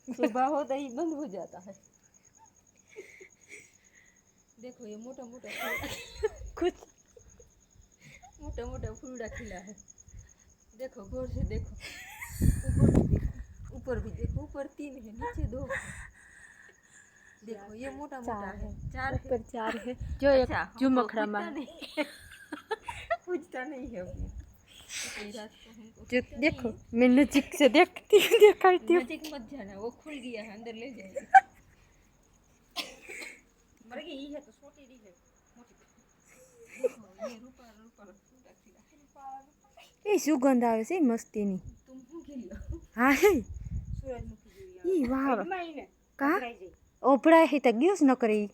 सुबह होता ही बंद हो जाता है। देखो ये मोटा मोटा कुछ मोटा मोटा फूलड़ा खिला है। देखो गौर से देखो, ऊपर भी देखो, ऊपर 3 है, नीचे 2 है। देखो ये मोटा मोटा है, 4 है, ऊपर 4 है जो एक झुमखड़ा में पूछता नहीं है अभी। जो देखो मैं नजीक से देखती हूँ, दिखाती हूँ। नजीक मत जाना, वो खुल गया है, अंदर ले जाएगी। मर गई है तो छोटी दी है, मोटी। देखो ये रूपा रूपा फूलड़ा खिला है। એ સુગંધ આવે છે મસ્તીની. तुम हूँ खिलो હા હે सूरजमुखी जेवी ઈ વાહ આવે કા भराई जाए। ઓભળાય હે તો ગયો જ ન કરે ઈ.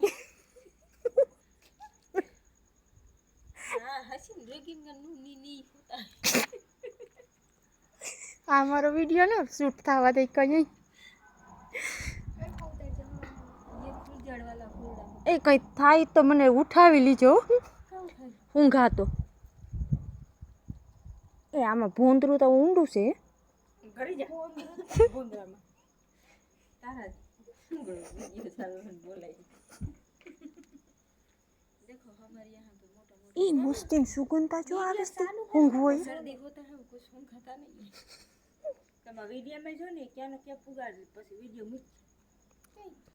हाँ हसीन रेगिंग नु नी नी होता है। આ મારો વિડિયો ને શૂટ થવા દે કઈ ये फूल जड़ वाला फूलड़ा એ કઈ થાય તો મને ઉઠાવી લીજો. कहाँ है? ઊંઘા તો એ આમાં ભોંદરું તો ઊંડું છે. घड़ी जा बोंदरा में तारा ये साल में बोलाई। देखो हमारे यहाँ तो मोटा मोटा એ મસ્તી સુગંધતા જો આવે છે ઊંઘ હોય. सर्दी होता है वो कुछ हम खाता नहीं है। तब वीडियो में जो ने क्या न क्या पुगाड़ પછી वीडियो મૂક